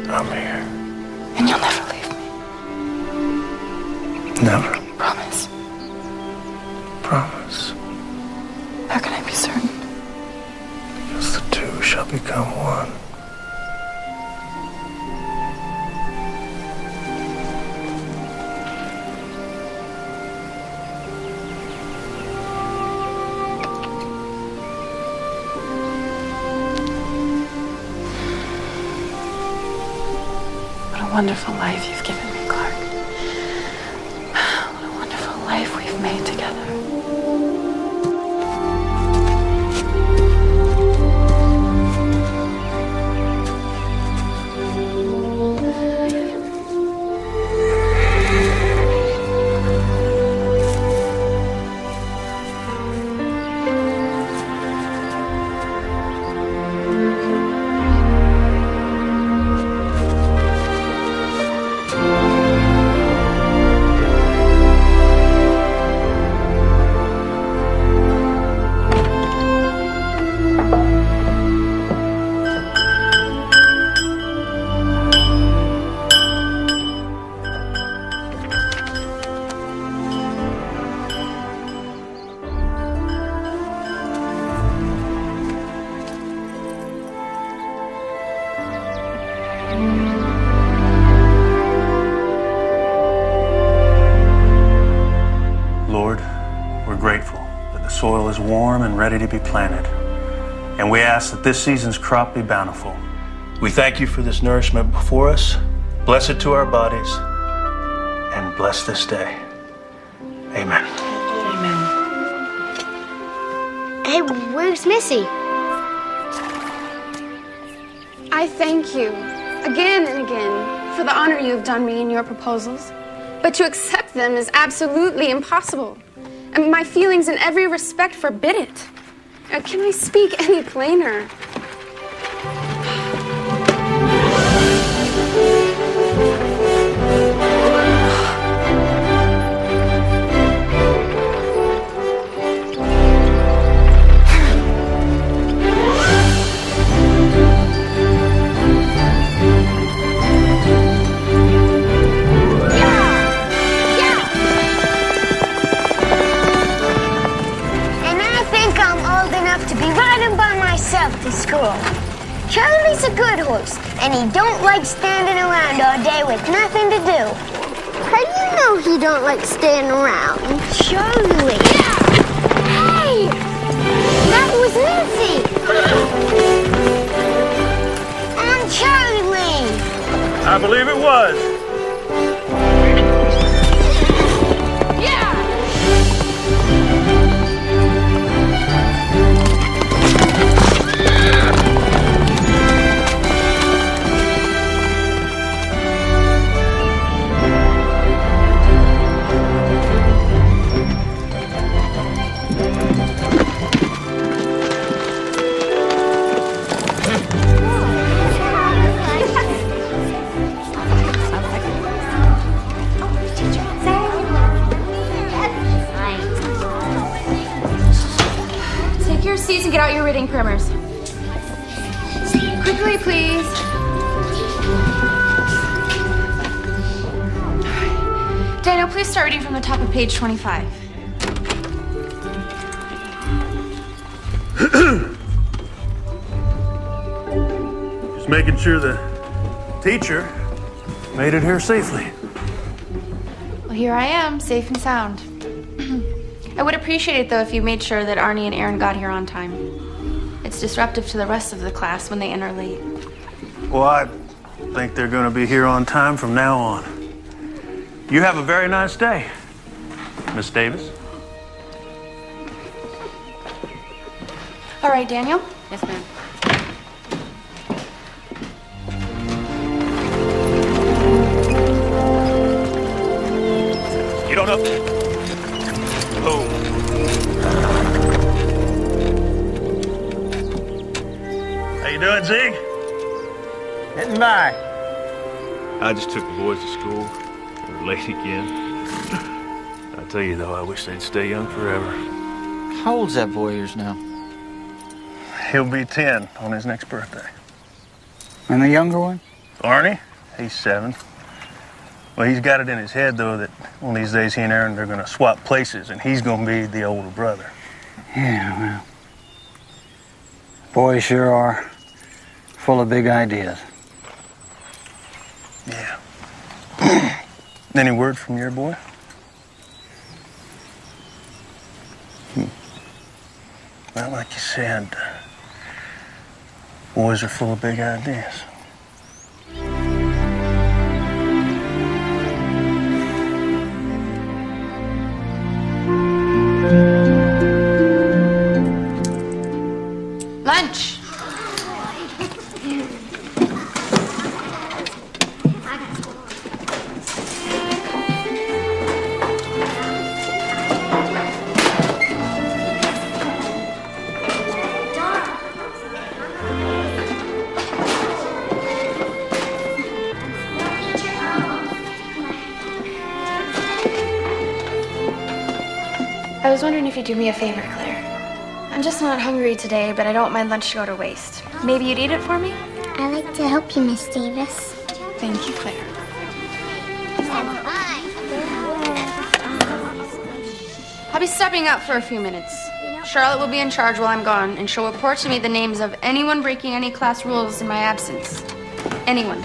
I'm here. And you'll never leave me. Never. Promise. Promise. How can I be certain? Because the two shall become one. What a wonderful life you've given me, Clark. What a wonderful life we've made together. Lord, we're grateful that the soil is warm and ready to be planted. And we ask that this season's crop be bountiful. We thank you for this nourishment before us. Bless it to our bodies. And bless this day. Amen. Amen. Hey, where's Missy? I thank you again and again for the honor you have done me in your proposals. But to accept them is absolutely impossible. And my feelings in every respect forbid it. Can I speak any plainer? To school. Charlie's a good horse, and he don't like standing around all day with nothing to do. How do you know he don't like standing around? Charlie! Hey! That was Missy! And Charlie! I believe it was. Seats and get out your reading primers. Quickly, please. Daniel, please start reading from the top of page 25. Just making sure the teacher made it here safely. Well, here I am, safe and sound. I would appreciate it, though, if you made sure that Arnie and Aaron got here on time. It's disruptive to the rest of the class when they enter late. Well, I think they're going to be here on time from now on. You have a very nice day, Miss Davis. All right, Daniel? Yes, ma'am. Get on up. Boom. How you doing, Zeke? Getting by. I just took the boys to school. They were late again. I tell you, though, I wish they'd stay young forever. How old's that boy of yours now? He'll be 10 on his next birthday. And the younger one? Arnie, he's 7. Well, he's got it in his head, though, that one of these days he and Aaron, they're going to swap places, and he's going to be the older brother. Yeah, well, boys sure are full of big ideas. Yeah. Any word from your boy? Well, like you said, boys are full of big ideas. Lunch. I was wondering if you'd do me a favor, Claire. I'm just not hungry today, but I don't want my lunch to go to waste. Maybe you'd eat it for me? I like to help you, Miss Davis. Thank you, Claire. I'll be stepping out for a few minutes. Charlotte will be in charge while I'm gone, and she'll report to me the names of anyone breaking any class rules in my absence. Anyone.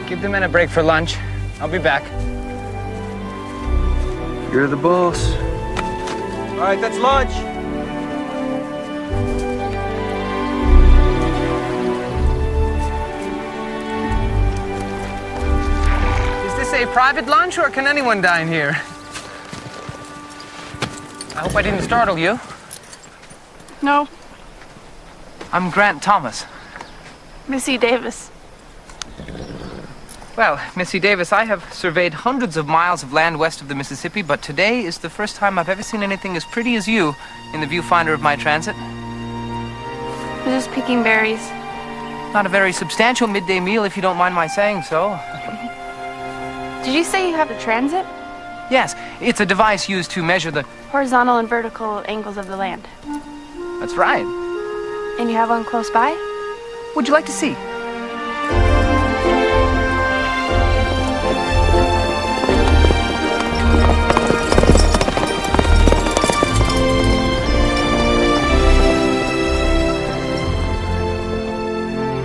Give the men a break for lunch. I'll be back. You're the boss. All right, that's lunch. Is this a private lunch or can anyone dine here? I hope I didn't startle you. No, I'm Grant Thomas. Missie Davis. Well, Missie Davis, I have surveyed hundreds of miles of land west of the Mississippi, but today is the first time I've ever seen anything as pretty as you in the viewfinder of my transit. I'm just picking berries. Not a very substantial midday meal, if you don't mind my saying so. Did you say you have a transit? Yes, it's a device used to measure the... Horizontal and vertical angles of the land. That's right. And you have one close by? Would you like to see?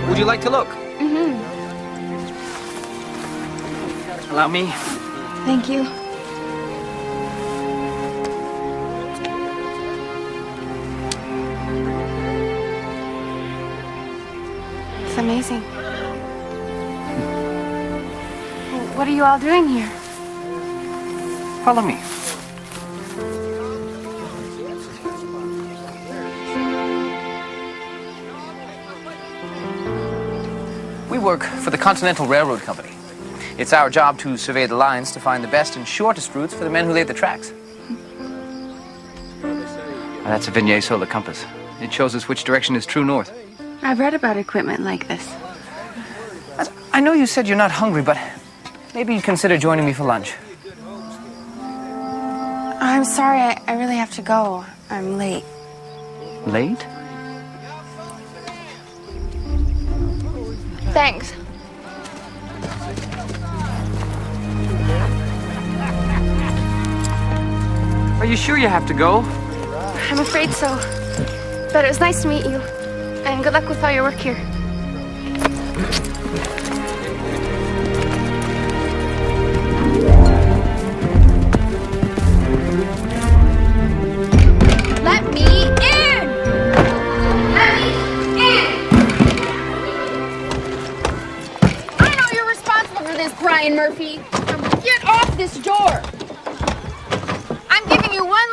Would you like to look? Mm-hmm. Allow me. Thank you. It's amazing. What are you all doing here? Follow me. We work for the Continental Railroad Company. It's our job to survey the lines to find the best and shortest routes for the men who laid the tracks. That's a Vignette solar compass. It shows us which direction is true north. I've read about equipment like this. I know you said you're not hungry, but maybe you'd consider joining me for lunch. I'm sorry, I really have to go. I'm late. Late? Thanks. Are you sure you have to go? I'm afraid so. But it was nice to meet you. And good luck with all your work here. Let me in! Let me in! I know you're responsible for this, Brian Murphy. Now get off this door. I'm giving you one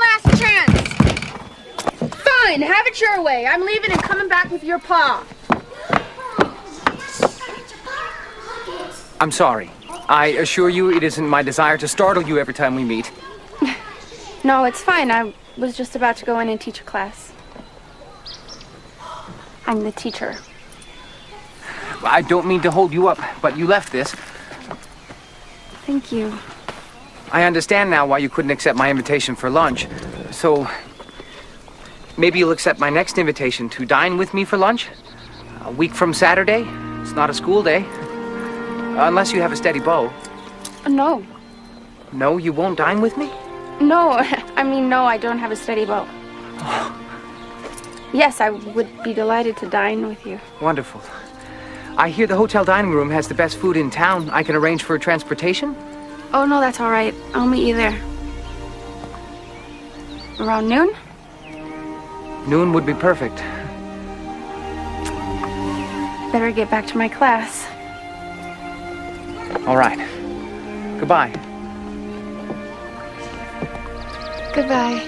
and have it your way. I'm leaving and coming back with your pa. I'm sorry. I assure you it isn't my desire to startle you every time we meet. No, it's fine. I was just about to go in and teach a class. I'm the teacher. I don't mean to hold you up, but you left this. Thank you. I understand now why you couldn't accept my invitation for lunch. So, maybe you'll accept my next invitation to dine with me for lunch? A week from Saturday? It's not a school day. Unless you have a steady beau. No. No, you won't dine with me? No, no, I don't have a steady beau. Yes, I would be delighted to dine with you. Wonderful. I hear the hotel dining room has the best food in town. I can arrange for transportation? Oh, no, that's all right. I'll meet you there. Around noon? Noon would be perfect. Better get back to my class. All right. Goodbye. Goodbye.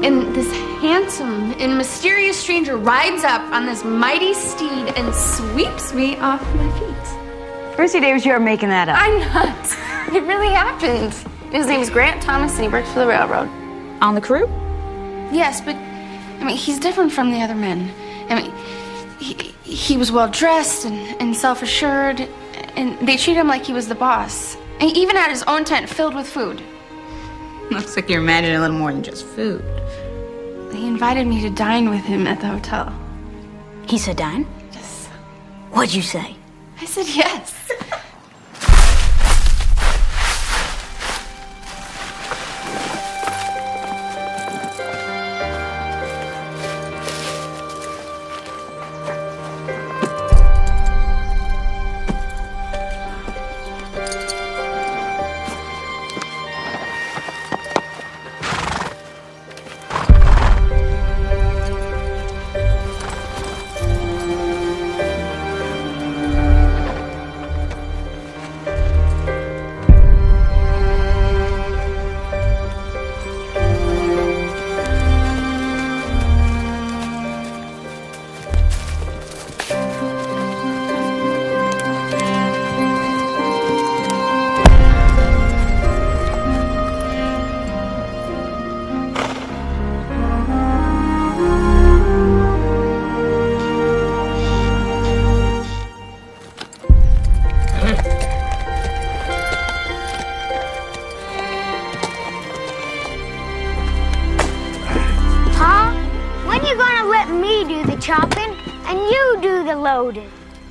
And this handsome and mysterious stranger rides up on this mighty steed and sweeps me off my feet. Missie Davis, you're making that up. I'm not. It really happened. His name's Grant Thomas, and he works for the railroad. On the crew? Yes, but, he's different from the other men. He was well-dressed and self-assured, and they treat him like he was the boss. And he even had his own tent filled with food. Looks like you're imagining a little more than just food. He invited me to dine with him at the hotel. He said dine? Yes. What'd you say? I said yes.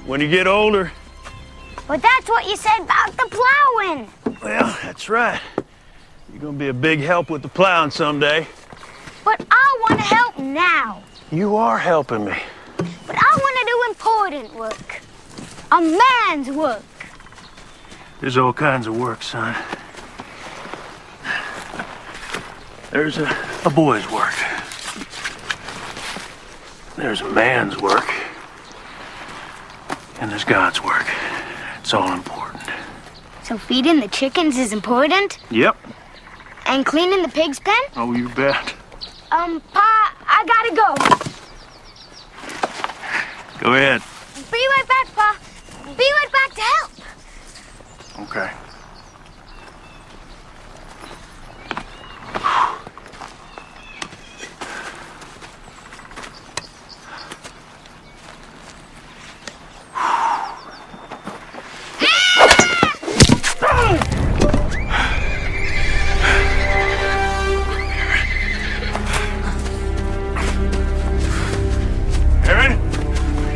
When you get older. But that's what you said about the plowing. Well, that's right. You're gonna be a big help with the plowing someday. But I want to help now. You are helping me. But I want to do important work. A man's work. There's all kinds of work, son. There's a boy's work. There's a man's work. And there's God's work. It's all important. So feeding the chickens is important? Yep. And cleaning the pig's pen? Oh, you bet. Pa, I gotta go. Go ahead. Be right back, Pa. Be right back to help. Okay.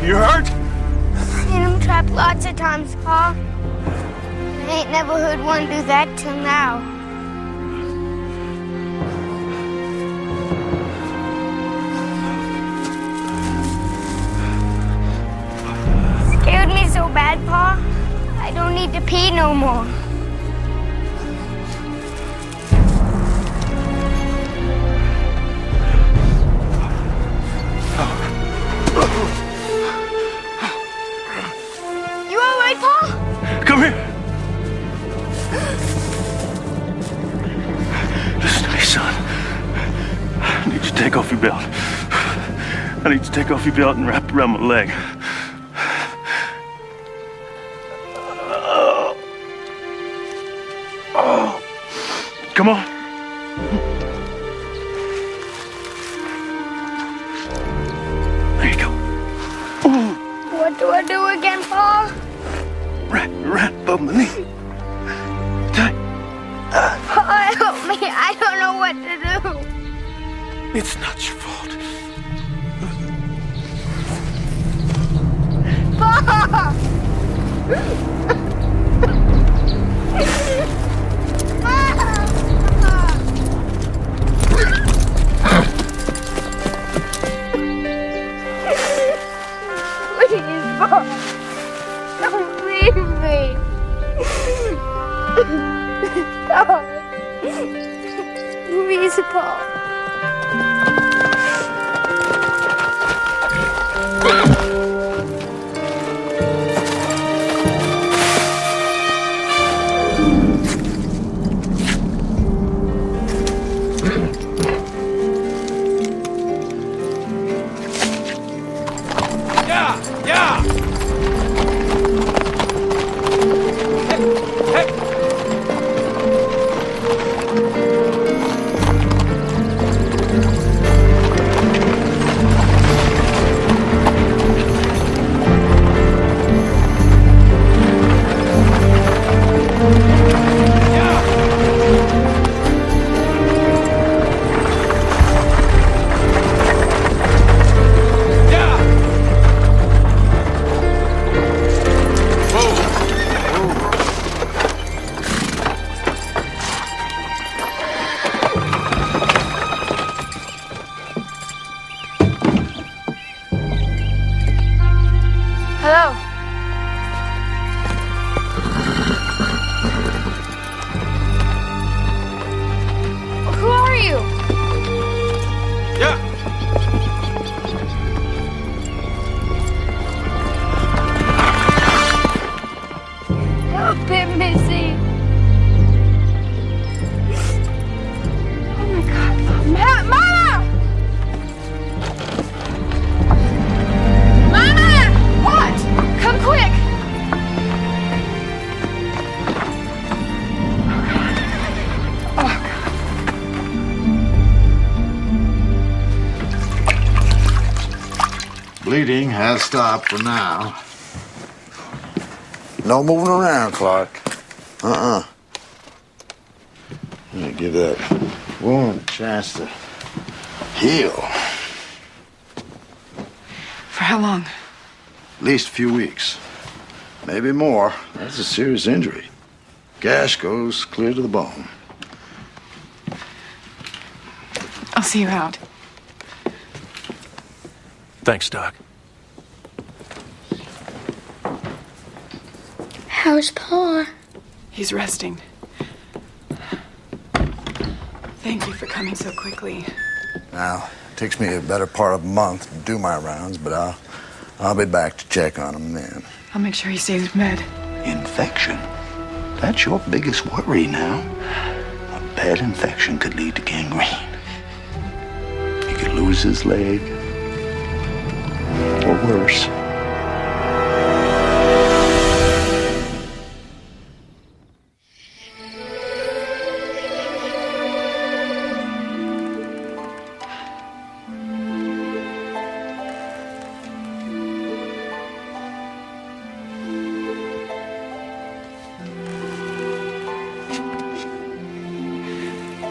You hurt? Seen him trapped lots of times, Pa. I ain't never heard one do that till now. Scared me so bad, Pa. I don't need to pee no more. I need to take off your belt and wrap it around my leg. Come on. There you go. What do I do again, Pa? Right above my knee. Tight. Pa, help me. I don't know what to do. It's not your fault. Pa! Please, Pa. Don't leave me. Stop. Please, Pa. Hello. Who are you? Yeah. Help him, Missy. Oh my God. Mama! Mama! What? Come quick! Bleeding has stopped for now. No moving around, Clark. Give that wound a chance to heal. For how long? At least a few weeks. Maybe more. That's a serious injury. Gash goes clear to the bone. I'll see you out. Thanks, Doc. How's Pa? He's resting. Thank you for coming so quickly. Now, it takes me a better part of a month to do my rounds, but I'll be back to check on him then. I'll make sure he stays in bed. Infection? That's your biggest worry now. A bad infection could lead to gangrene. He could lose his leg. Or worse.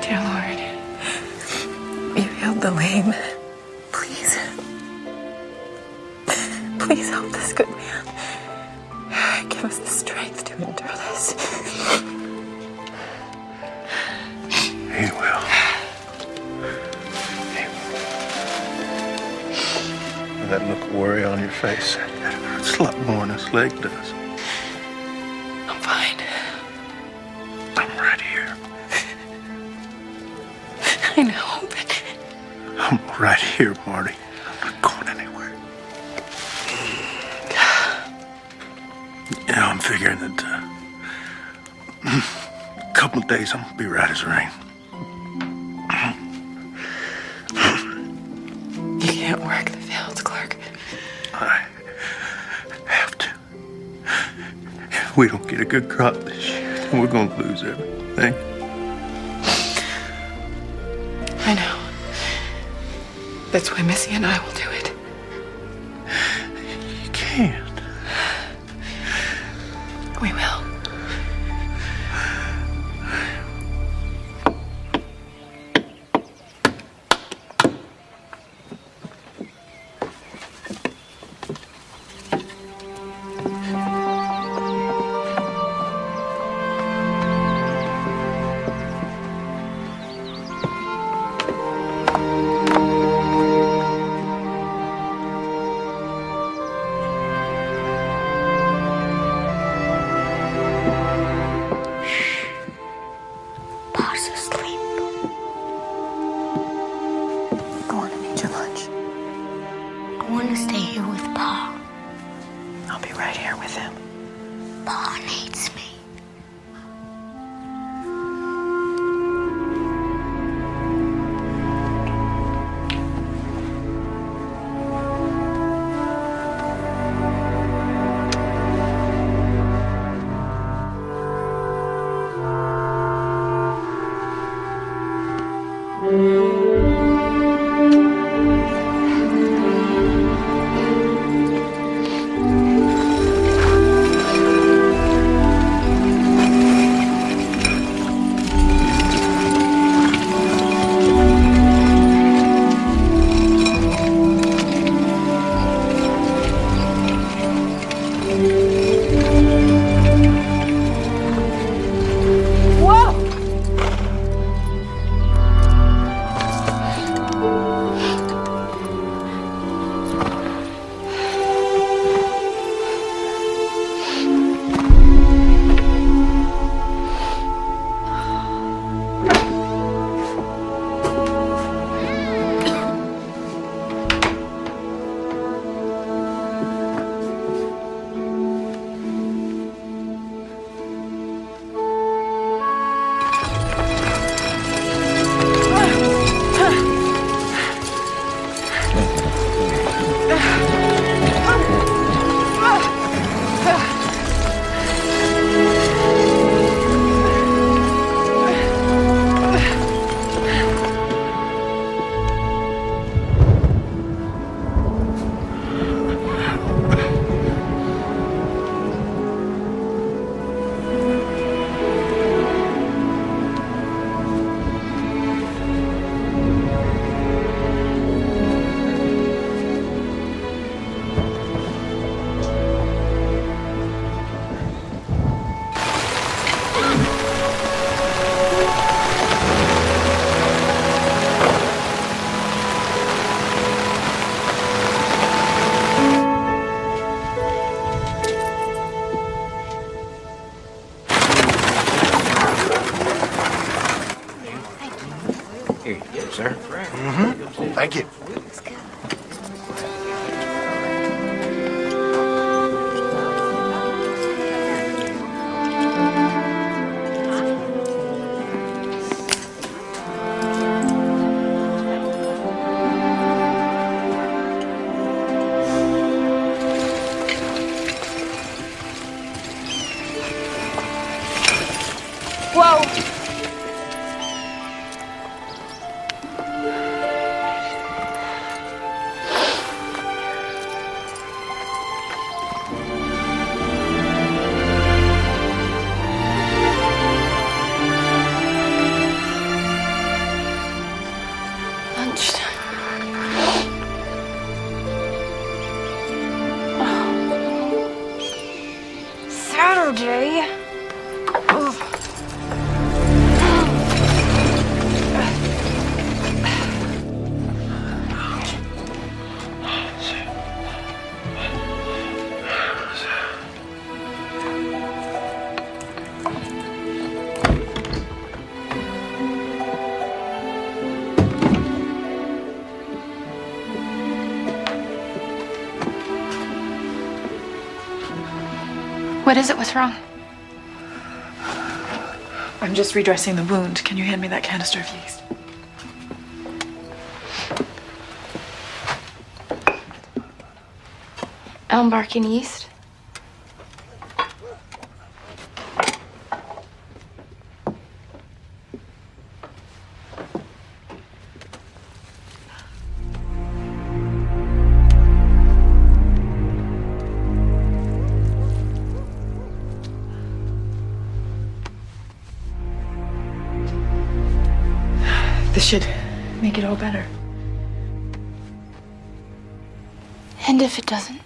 Dear Lord, you healed the lame. Please. Please help this good man. Give us the strength to endure this. He will. And that look of worry on your face, that hurts a lot more than his leg does. I'm fine. I'm right here. I know, but I'm right here, Marty. I'm not going anywhere. Yeah, I'm figuring that a couple of days I'm gonna be right as rain. you can't work the failure. McDonald's clerk. I have to. If we don't get a good crop this year, then we're going to lose everything. I know. That's why Missy and I will do it. You can't. We will. Thank you. Whoa. Saturday. Ugh. What is it? What's wrong? I'm just redressing the wound. Can you hand me that canister of yeast? Elm barking east. This should make it all better. And if it doesn't?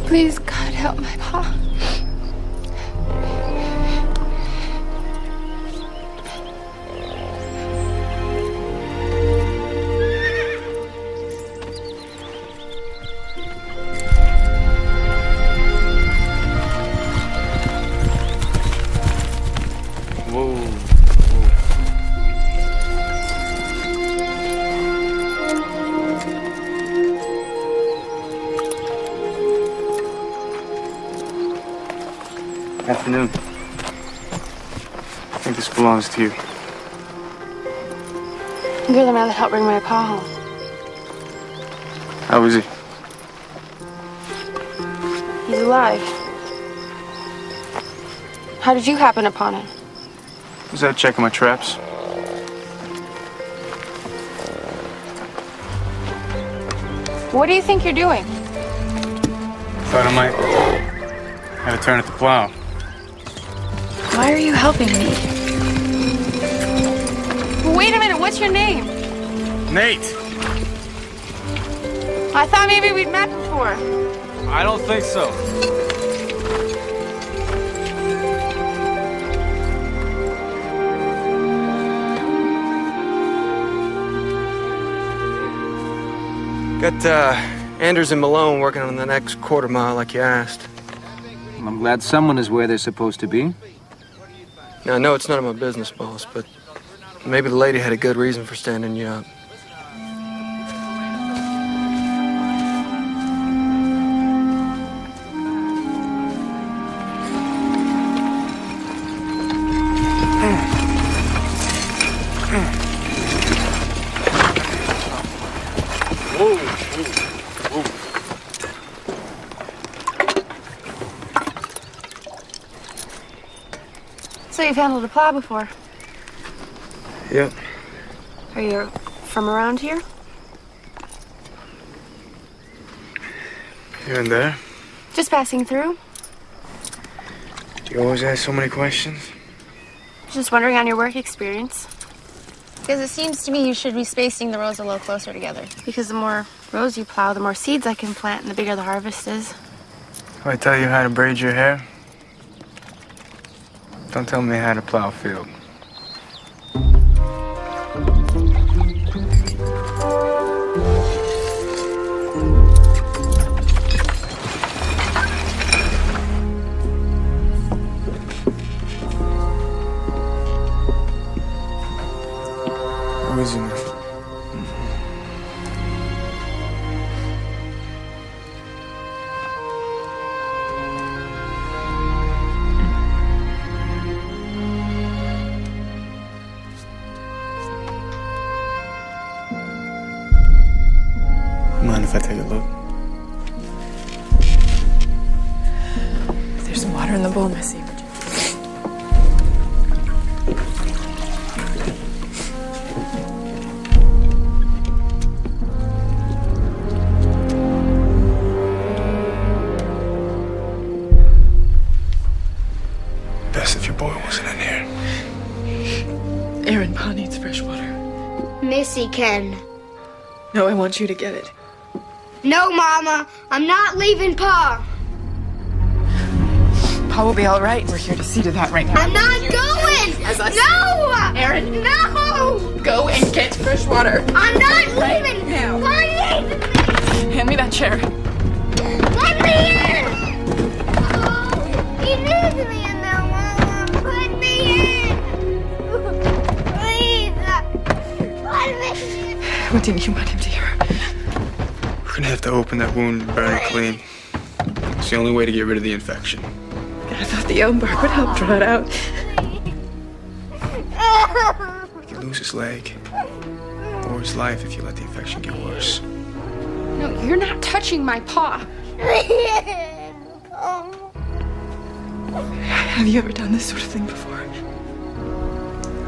Please, God, help my pa. Afternoon. I think this belongs to you. You're the man that helped bring my pa home. How is he? He's alive. How did you happen upon him? Was that checking my traps? What do you think you're doing? Thought I might have a turn at the plow. Why are you helping me? Wait a minute, what's your name? Nate! I thought maybe we'd met before. I don't think so. Got Anders and Malone working on the next quarter mile like you asked. Well, I'm glad someone is where they're supposed to be. Now, I know it's none of my business, boss, but maybe the lady had a good reason for standing you up. So you've handled a plow before? Yep. Are you from around here? Here and there. Just passing through? You always ask so many questions. Just wondering on your work experience. Because it seems to me you should be spacing the rows a little closer together. Because the more rows you plow, the more seeds I can plant and the bigger the harvest is. If I tell you how to braid your hair, don't tell me how to plow a field. How is he now? Mind if I take a look? There's some water in the bowl, Missie. Would you? Best if your boy wasn't in here. Aaron, Pa needs fresh water. Missy can. No, I want you to get it. No, Mama. I'm not leaving Pa. Pa will be all right. We're here to see to that right now. I'm not going! No! Aaron! No! Go and get fresh water. I'm not Right leaving! now. Pa needs me! Hand me that chair. Let me in! Oh, he needs me in there, Mama. Put me in! Please! What did you want him to hear? We're gonna have to open that wound and burn it clean. It's the only way to get rid of the infection. I thought the elm bark would help draw it out. He could lose his leg. Or his life if you let the infection get worse. No, you're not touching my paw. Have you ever done this sort of thing before?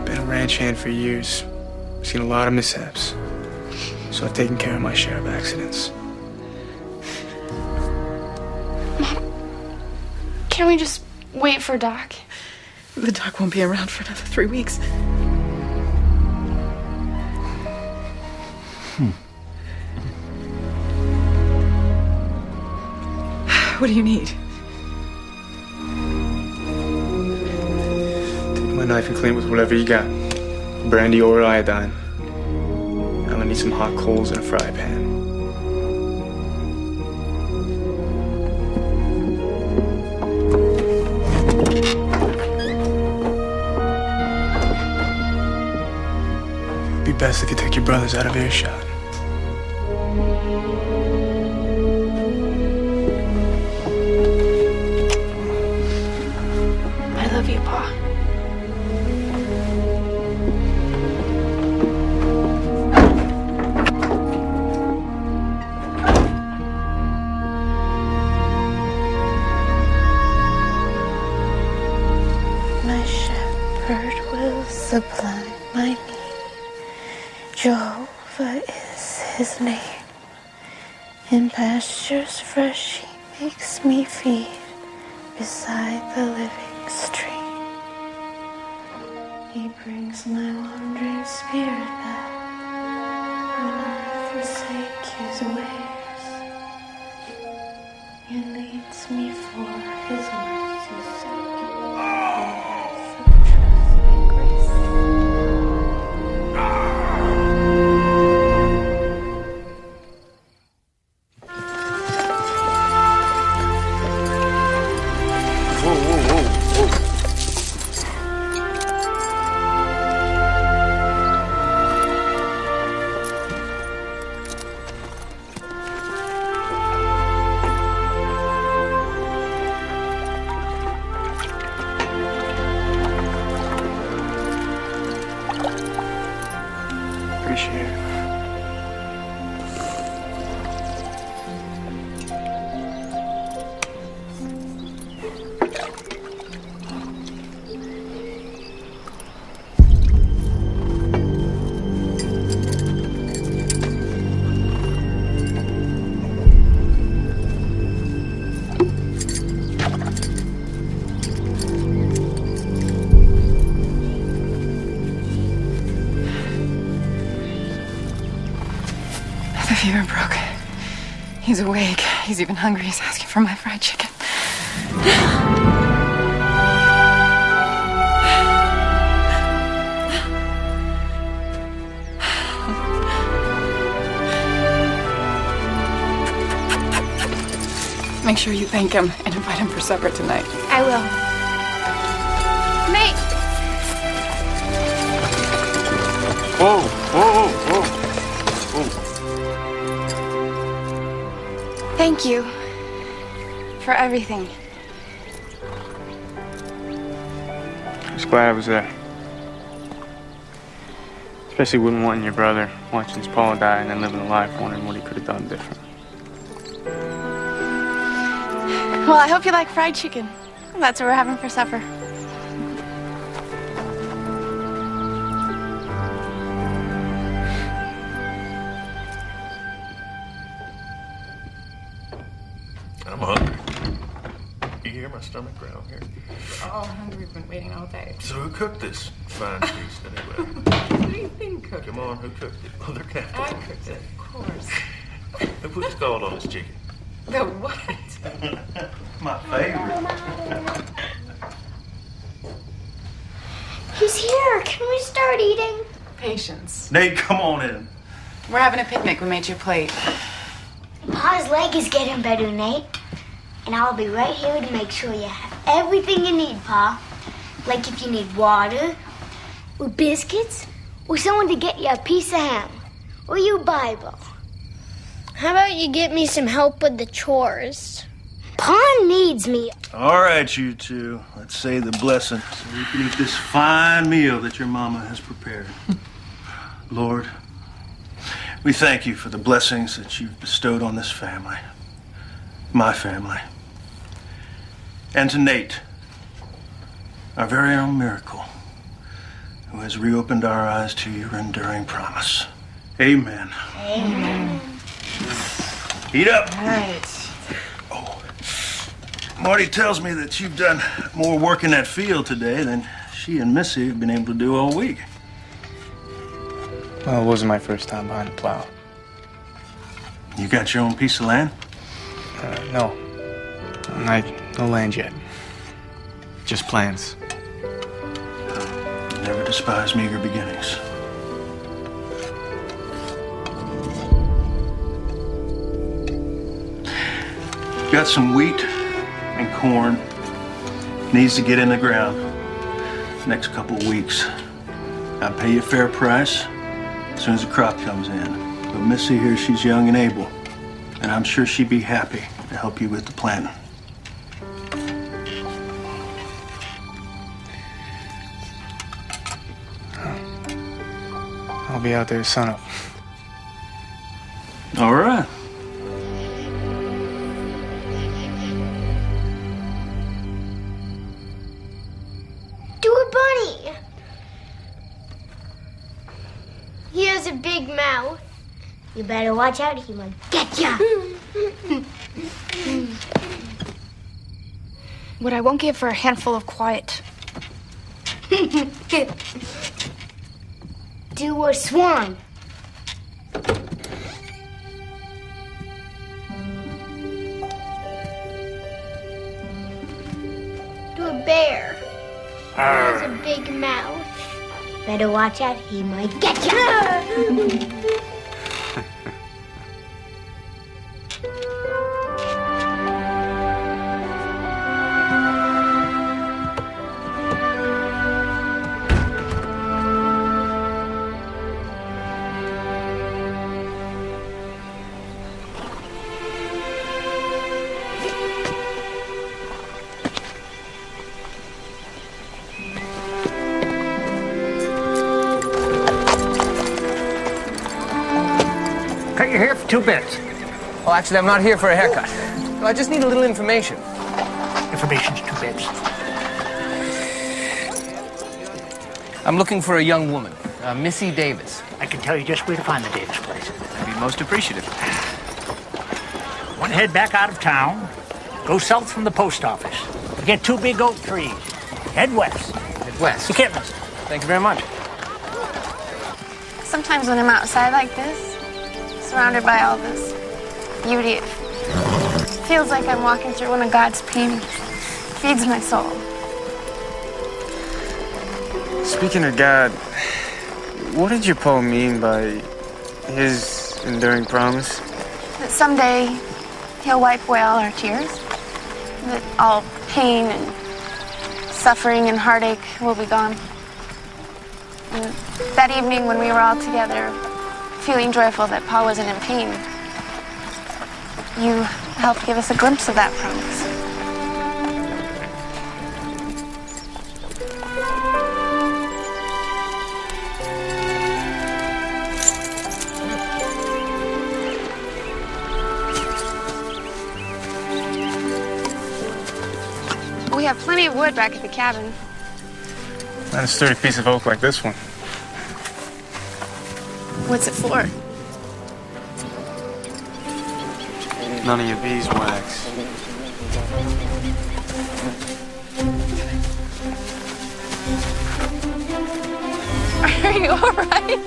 Been a ranch hand for years. Seen a lot of mishaps. So I've taken care of my share of accidents. Mom, can we just wait for Doc? The doc won't be around for another 3 weeks. What do you need? Take my knife and clean it with whatever you got. Brandy or iodine. I'm gonna need some hot coals and a fry pan. It'd be best if you took your brothers out of earshot. I love you, Pa. My shepherd will supply my need. Jehovah is his name. In pastures fresh he makes me feed beside the living stream. He brings my wandering spirit back when I forsake his ways. He leads me for his mercy's sake. Appreciate it. The fever broke. He's awake. He's even hungry. He's asking for my fried chicken. Make sure you thank him and invite him for supper tonight. I will. Mate! Whoa, whoa, whoa, whoa. Thank you for everything. I'm just glad I was there. Especially wouldn't want your brother watching his Paul die and then living a life wondering what he could have done different. Well, I hope you like fried chicken. That's what we're having for supper. I'm hungry. You hear my stomach growl here? We're all hungry. We've been waiting all day. So who cooked this fine feast anyway? What do you think cooked Come on, who cooked it? Well, they're gonna have to I cooked it, of course. Who put scald on this chicken? The what? My favorite. He's here. Can we start eating? Patience. Nate, come on in. We're having a picnic. We made you a plate. Pa's leg is getting better, Nate. And I'll be right here to make sure you have everything you need, Pa. Like if you need water, or biscuits, or someone to get you a piece of ham. or you Bible? How about you get me some help with the chores? Pa needs me. All right, you two. Let's say the blessing so we can eat this fine meal that your mama has prepared. Lord, we thank you for the blessings that you've bestowed on this family, my family, and to Nate, our very own miracle, who has reopened our eyes to your enduring promise. Amen. Amen. Eat up. Right. Oh, Marty tells me that you've done more work in that field today than she and Missy have been able to do all week. Well, it wasn't my first time behind the plow. You got your own piece of land? No. No land yet. Just plans. Never despise meager beginnings. Got some wheat and corn. Needs to get in the ground next couple of weeks. I'll pay you a fair price as soon as the crop comes in. But Missy here, she's young and able, and I'm sure she'd be happy to help you with the planting. I'll be out there sunup. All right. Do a bunny. He has a big mouth. You better watch out, he might get ya. What I won't give for a handful of quiet. Do a swan. Do a bear. He has a big mouth. Better watch out, he might get ya. You're here for 2 bits. Well, actually, I'm not here for a haircut. No, I just need a little information. Information's 2 bits. I'm looking for a young woman, Missie Davis. I can tell you just where to find the Davis place. I'd be most appreciative. Want to head back out of town? Go south from the post office. You get 2 big oak trees. Head west. Head west. You can't miss it. Thank you very much. Sometimes when I'm outside like this, surrounded by all this beauty, it feels like I'm walking through one of God's paintings. It feeds my soul. Speaking of God, what did your poem mean by his enduring promise? That someday he'll wipe away all our tears. That all pain and suffering and heartache will be gone. And that evening when we were all together, feeling joyful that Paul wasn't in pain, you helped give us a glimpse of that promise. We have plenty of wood back at the cabin. Not a sturdy piece of oak like this one. What's it for? None of your beeswax. Are you all right?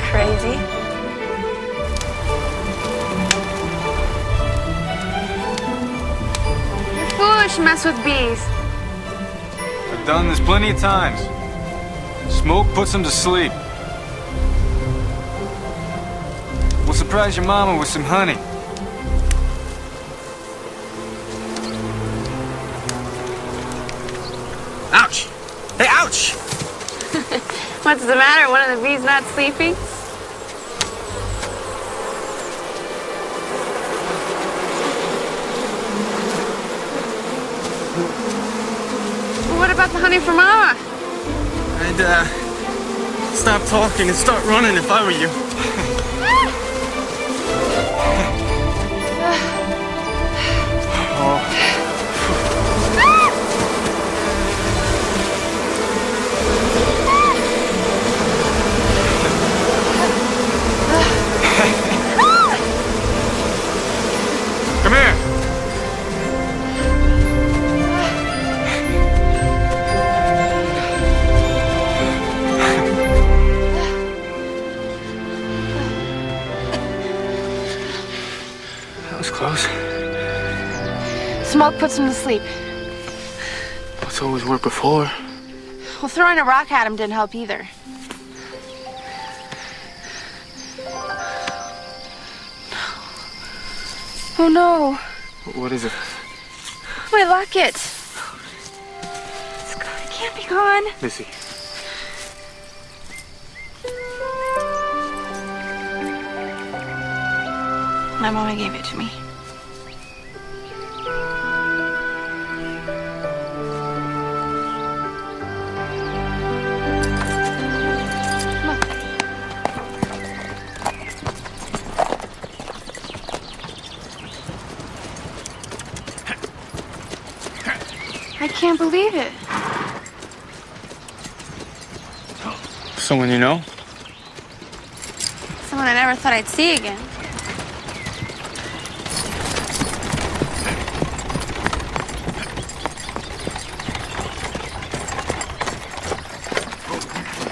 Crazy. You're foolish to mess with bees. I've done this plenty of times. Smoke puts them to sleep. We'll surprise your mama with some honey. What's the matter? One of the bees not sleeping? What about the honey from Mama? I'd stop talking and start running if I were you. Come here. That was close. Smoke puts him to sleep. It's always worked before. Well, throwing a rock at him didn't help either. Oh no. What is it? My locket. It can't be gone. Missy. My mama gave it to me. I can't believe it. Someone you know? Someone I never thought I'd see again.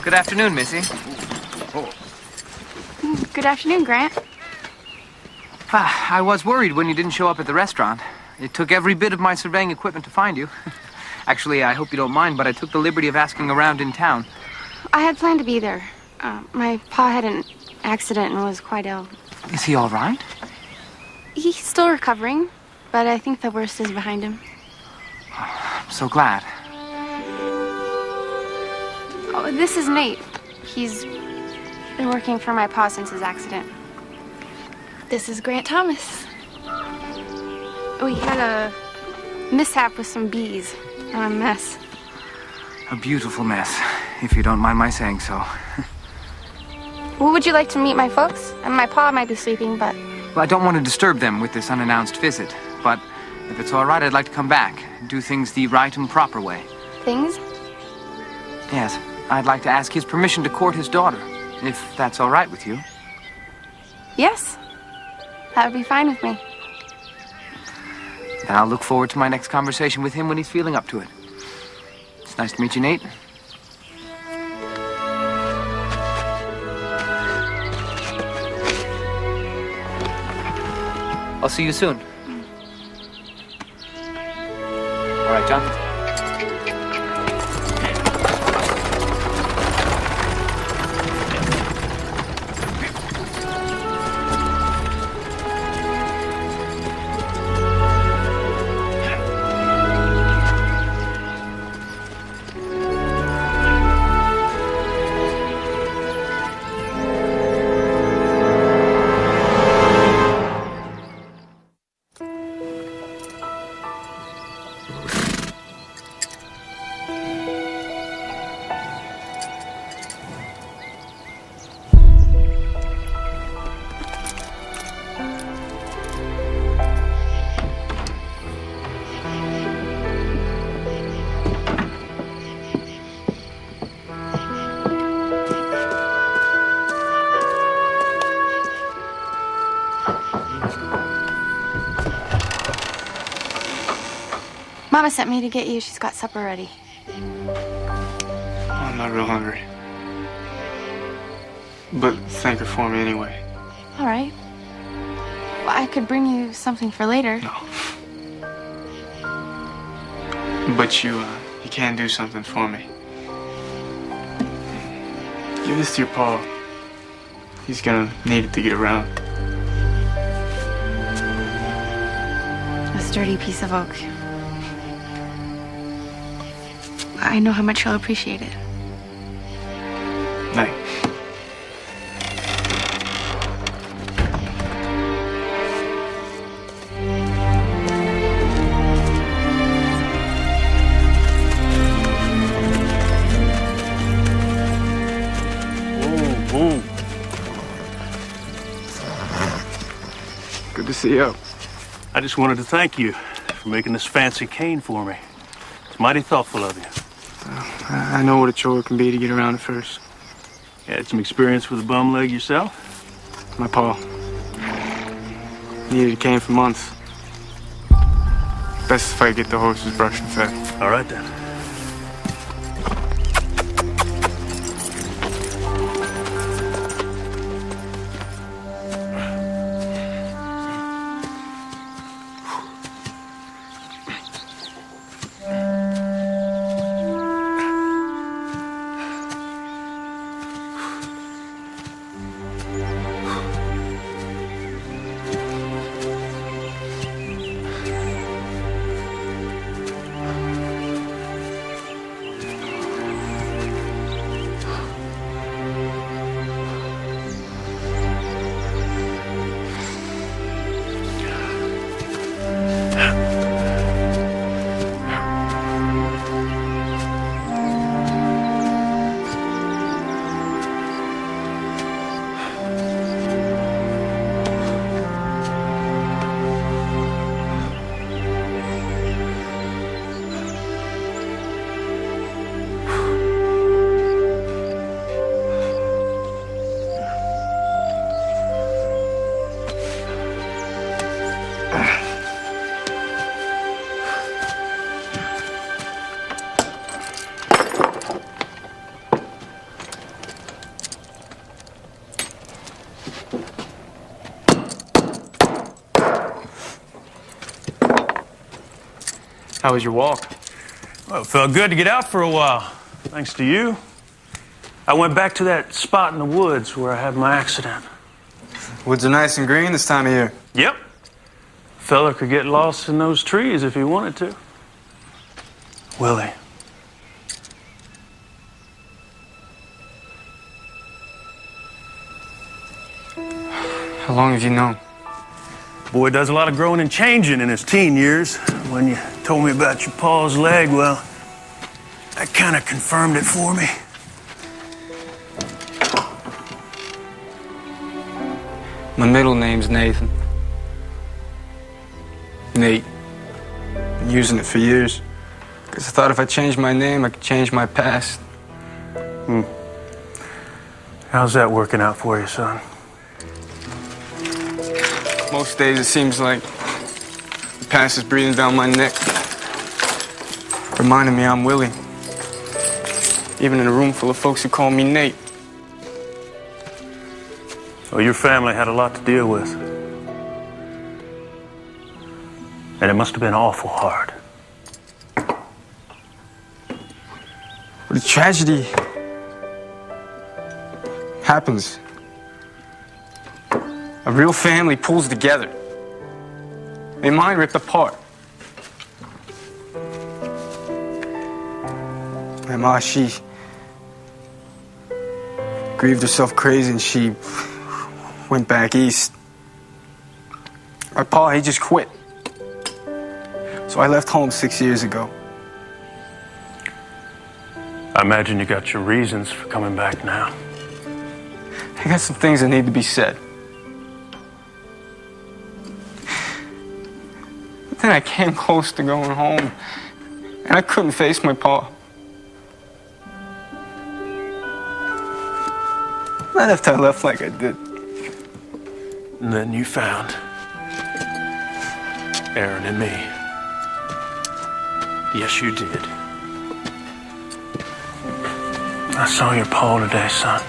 Good afternoon, Missy. Good afternoon, Grant. I was worried when you didn't show up at the restaurant. It took every bit of my surveying equipment to find you. Actually, I hope you don't mind, but I took the liberty of asking around in town. I had planned to be there. My pa had an accident and was quite ill. Is he all right? He's still recovering, but I think the worst is behind him. I'm so glad. Oh, this is Nate. He's been working for my pa since his accident. This is Grant Thomas. We had a mishap with some bees. A mess. A beautiful mess, if you don't mind my saying so. Well, would you like to meet my folks? And my pa might be sleeping, but... Well, I don't want to disturb them with this unannounced visit, but if it's all right, I'd like to come back and do things the right and proper way. Things? Yes, I'd like to ask his permission to court his daughter, if that's all right with you. Yes, that would be fine with me. Then I'll look forward to my next conversation with him when he's feeling up to it. It's nice to meet you, Nate. I'll see you soon. All right, John. Mama sent me to get you. She's got supper ready. Oh, I'm not real hungry. But thank her for me anyway. All right. Well, I could bring you something for later. No. But you can do something for me. Give this to your pa. He's gonna need it to get around. A sturdy piece of oak. I know how much you'll appreciate it. Night. Good to see you. I just wanted to thank you for making this fancy cane for me. It's mighty thoughtful of you. I know what a chore it can be to get around at first. You had some experience with a bum leg yourself? My pa. Needed a cane for months. Best if I get the horses brushed and fed. All right then. How was your walk? Well, it felt good to get out for a while, thanks to you. I went back to that spot in the woods where I had my accident. Woods are nice and green this time of year. Yep. Fella could get lost in those trees if he wanted to. Willie. How long have you known? Boy does a lot of growing and changing in his teen years. When you told me about your pa's leg, well, that kind of confirmed it for me. My middle name's Nathan. Nate. Been using it for years. Because I thought if I changed my name, I could change my past. How's that working out for you, son? Most days it seems like the past is breathing down my neck, reminding me I'm Willie. Even in a room full of folks who call me Nate. Well, your family had a lot to deal with. And it must have been awful hard. But a tragedy happens. A real family pulls together. And mine ripped apart. My ma, she grieved herself crazy and she went back east. My pa, he just quit. So I left home 6 years ago. I imagine you got your reasons for coming back now. I got some things that need to be said. But then I came close to going home, and I couldn't face my pa. Not after I left like I did. And then you found Aaron and me. Yes, you did. I saw your pa today, son.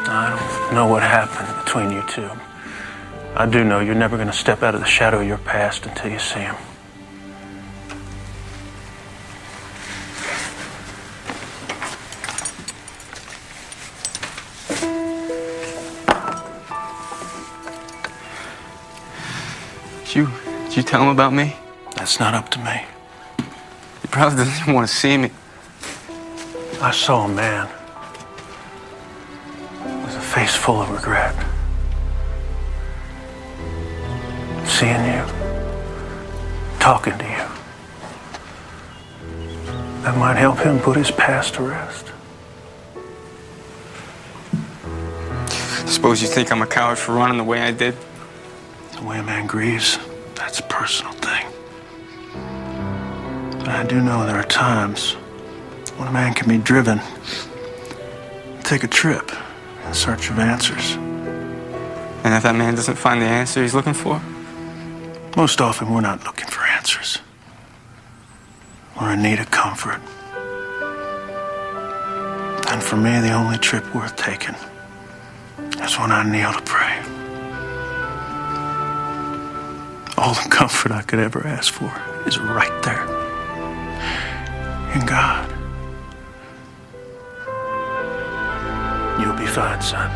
I don't know what happened between you two. I do know you're never going to step out of the shadow of your past until you see him. Did you tell him about me? That's not up to me. He probably doesn't want to see me. I saw a man with a face full of regret. Seeing you, talking to you, that might help him put his past to rest. Suppose you think I'm a coward for running the way I did? The way a man grieves, that's a personal thing. But I do know there are times when a man can be driven to take a trip in search of answers. And if that man doesn't find the answer he's looking for? Most often, we're not looking for answers. We're in need of comfort. And for me, the only trip worth taking is when I kneel to pray. All the comfort I could ever ask for is right there in God. You'll be fine, son.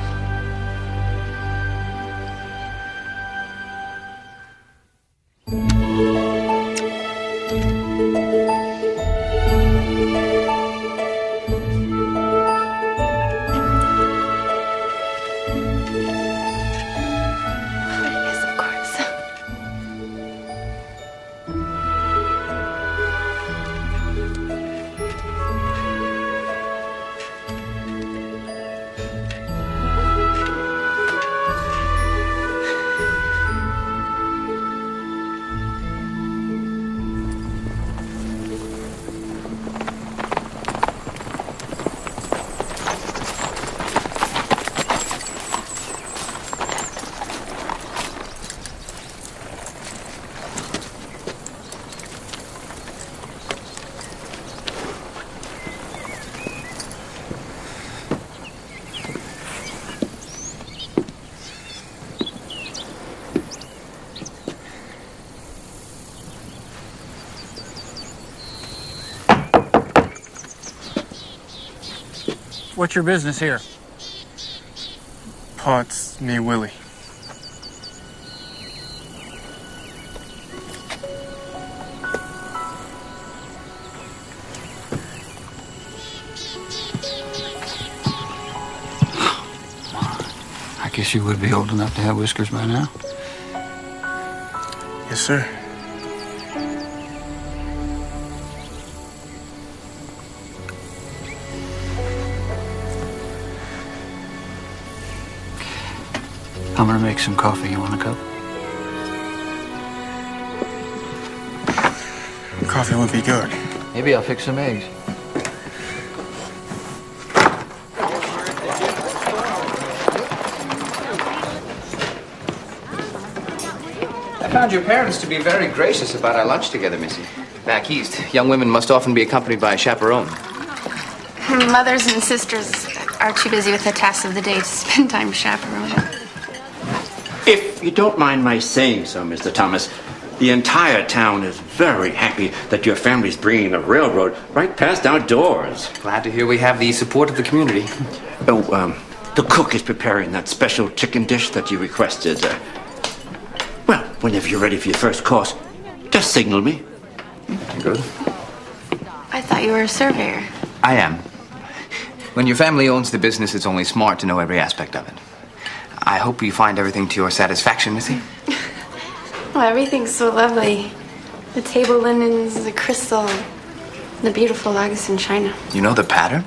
What's your business here? Pa, it's me, Willie. I guess you would be old enough to have whiskers by now. Yes, sir. I'm gonna make some coffee. You want a cup? Coffee would be good. Maybe I'll fix some eggs. I found your parents to be very gracious about our lunch together, Missy. Back east, young women must often be accompanied by a chaperone. Mothers and sisters are too busy with the tasks of the day to spend time chaperoning. If you don't mind my saying so, Mr. Thomas, the entire town is very happy that your family's bringing the railroad right past our doors. Glad to hear we have the support of the community. Oh, the cook is preparing that special chicken dish that you requested. Well, whenever you're ready for your first course, just signal me. Good. I thought you were a surveyor. I am. When your family owns the business, it's only smart to know every aspect of it. I hope you find everything to your satisfaction, Missy. Oh, everything's so lovely. The table linens, the crystal, the beautiful Augustan china. You know the pattern?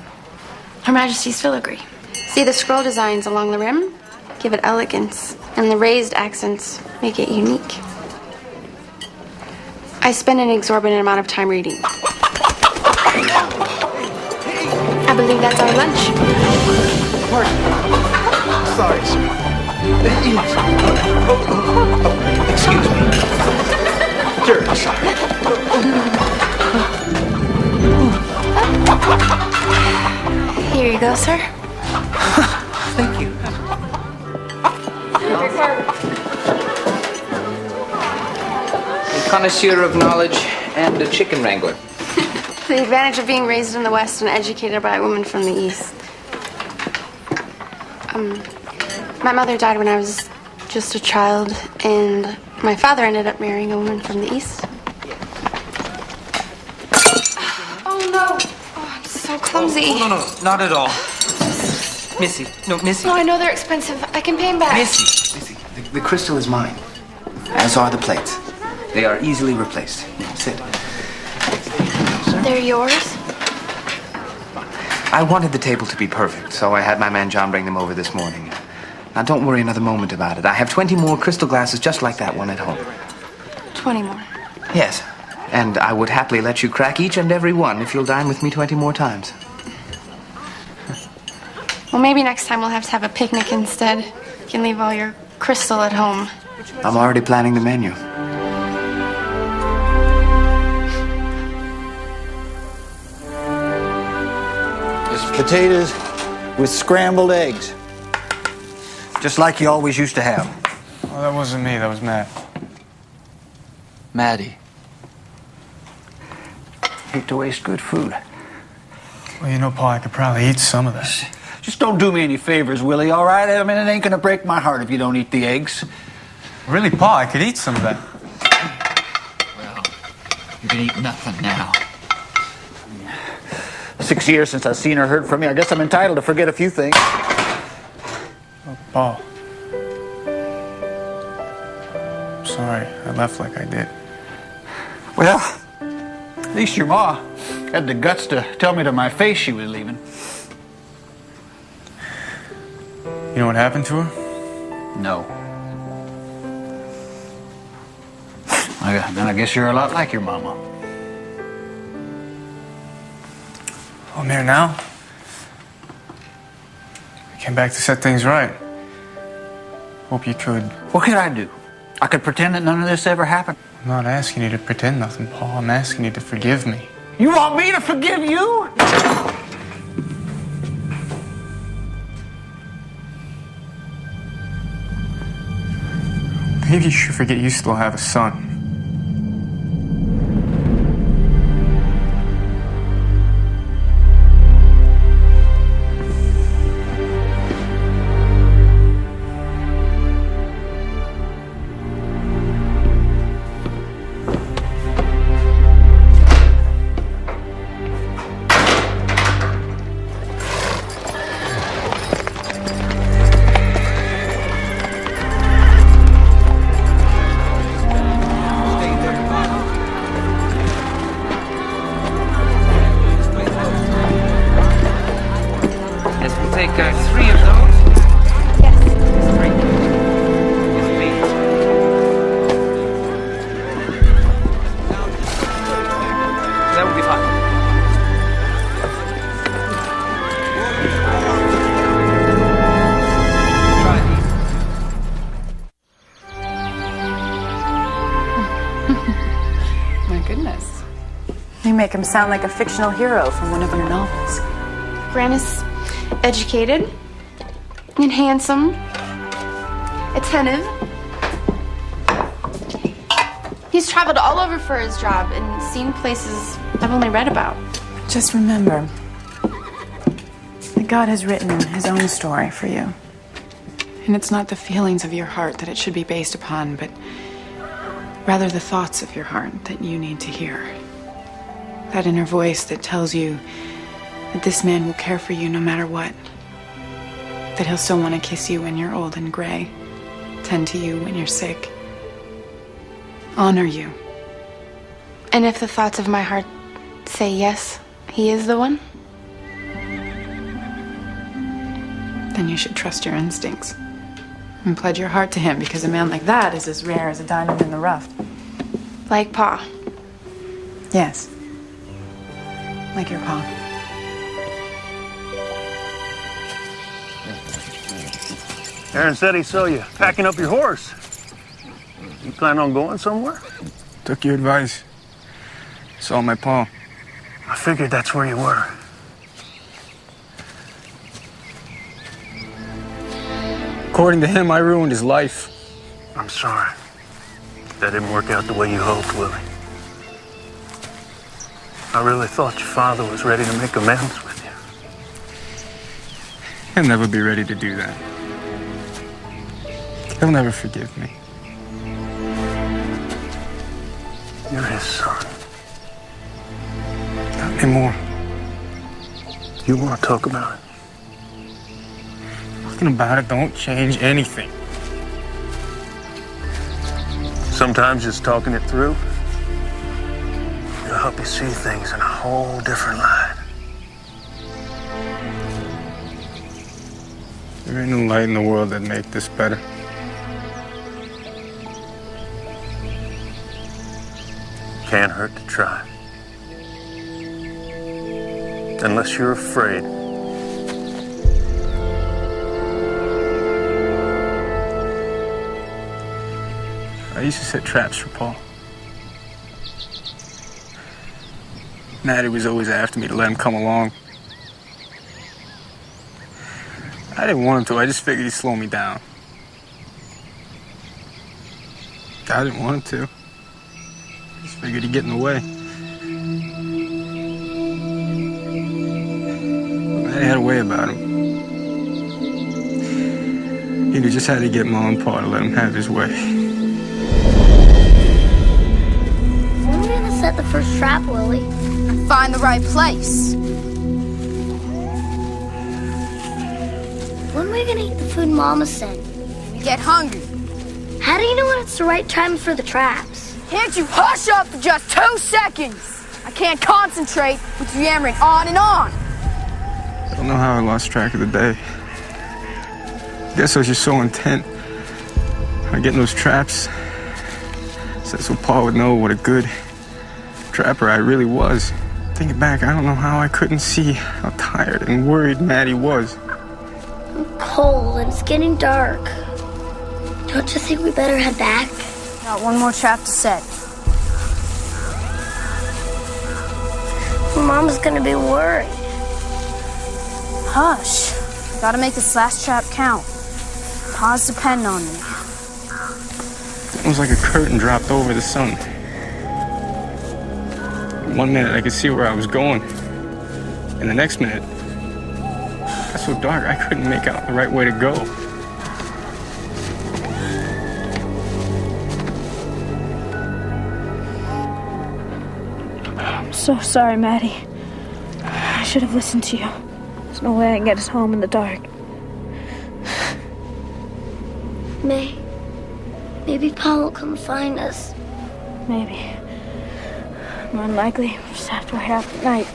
Her Majesty's filigree. See the scroll designs along the rim? Give it elegance, and the raised accents make it unique. I spend an exorbitant amount of time reading. I believe that's our lunch. Sorry, sir. Excuse me. Terribly sorry. Here you go, sir. Thank you. A connoisseur of knowledge and a chicken wrangler. The advantage of being raised in the West and educated by a woman from the East. My mother died when I was just a child, and my father ended up marrying a woman from the East. Oh, no. Oh, I'm so close. clumsy. No, not at all. Missy, no, Missy. No, I know they're expensive. I can pay them back. Missy, the crystal is mine, as are the plates. They are easily replaced. Sit. They're yours? I wanted the table to be perfect, so I had my man John bring them over this morning. Now, don't worry another moment about it. I have 20 more crystal glasses just like that one at home. 20 more. Yes, and I would happily let you crack each and every one if you'll dine with me 20 more times. Well, maybe next time we'll have to have a picnic instead. You can leave all your crystal at home. I'm already planning the menu. It's potatoes with scrambled eggs. Just like you always used to have. Oh, that wasn't me, that was Matt. Maddie. Hate to waste good food. Well, you know, Paul, I could probably eat some of this. Just don't do me any favors, Willie, all right? I mean, it ain't gonna break my heart if you don't eat the eggs. Really, Paul, I could eat some of that. Well, you can eat nothing now. 6 years since I've seen or heard from you. I guess I'm entitled to forget a few things. Oh, Paul. I'm sorry, I left like I did. Well, at least your ma had the guts to tell me to my face she was leaving. You know what happened to her? No. Then I guess you're a lot like your mama. Oh, I'm here now. I came back to set things right. Hope you could. What could I do? I could pretend that none of this ever happened. I'm not asking you to pretend nothing, Paul. I'm asking you to forgive me. You want me to forgive you? Maybe you should forget you still have a son. Make him sound like a fictional hero from one of your novels. Grant is educated and handsome, attentive. He's traveled all over for his job and seen places I've only read about. Just remember that God has written his own story for you. And it's not the feelings of your heart that it should be based upon, but rather the thoughts of your heart that you need to hear. That inner voice that tells you that this man will care for you no matter what. That he'll still want to kiss you when you're old and gray, tend to you when you're sick, honor you. And if the thoughts of my heart say yes, he is the one, then you should trust your instincts and pledge your heart to him, because a man like that is as rare as a diamond in the rough. Like Pa. Yes. Like your Pa. Aaron said he saw you packing up your horse. You plan on going somewhere? Took your advice. Saw my Pa. I figured that's where you were. According to him, I ruined his life. I'm sorry. That didn't work out the way you hoped, Willie. I really thought your father was ready to make amends with you. He'll never be ready to do that. He'll never forgive me. You're his son. Not anymore. You want to talk about it? Talking about it don't change anything. Sometimes just talking it through will help you see things in a whole different light. There ain't no light in the world that'd make this better. Can't hurt to try. Unless you're afraid. I used to set traps for Paul. Maddie was always after me to let him come along. I didn't want him to, I just figured he'd slow me down. I didn't want him to. I just figured he'd get in the way. Maddie had a way about him. He just had to get Mom and Pa to let him have his way. When are we gonna set the first trap, Willie? Find the right place. When are we gonna eat the food Mama sent? We get hungry. How do you know when it's the right time for the traps? Can't you hush up for just 2 seconds? I can't concentrate with you yammering on and on. I don't know how I lost track of the day. I guess I was just so intent on getting those traps. So Paul would know what a good trapper I really was. Thinking back, I don't know how I couldn't see how tired and worried Maddie was. I'm cold and it's getting dark. Don't you think we better head back? Got one more trap to set. Mama's gonna be worried. Hush. Gotta make this last trap count. Paws depend on me. It was like a curtain dropped over the sun. One minute I could see where I was going. And the next minute, it got so dark I couldn't make out the right way to go. I'm so sorry, Maddie. I should have listened to you. There's no way I can get us home in the dark. Maybe Paul will come find us. Maybe. More than likely, we'll just have to wait out the night.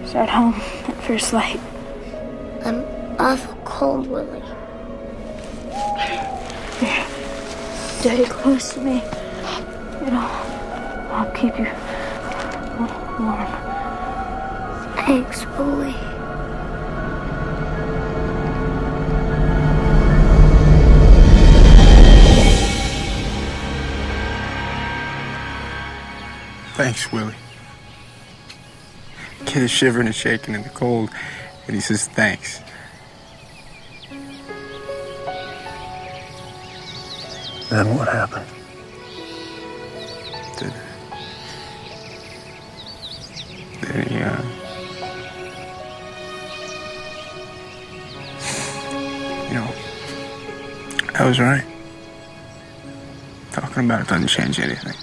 Start home at first light. I'm awful cold, Willie. Here, stay close to me. I'll keep you warm. Thanks, Willie. Thanks, Willie. The kid is shivering and shaking in the cold, and he says thanks. Then what happened? Then he, I was right. Talking about it doesn't change anything.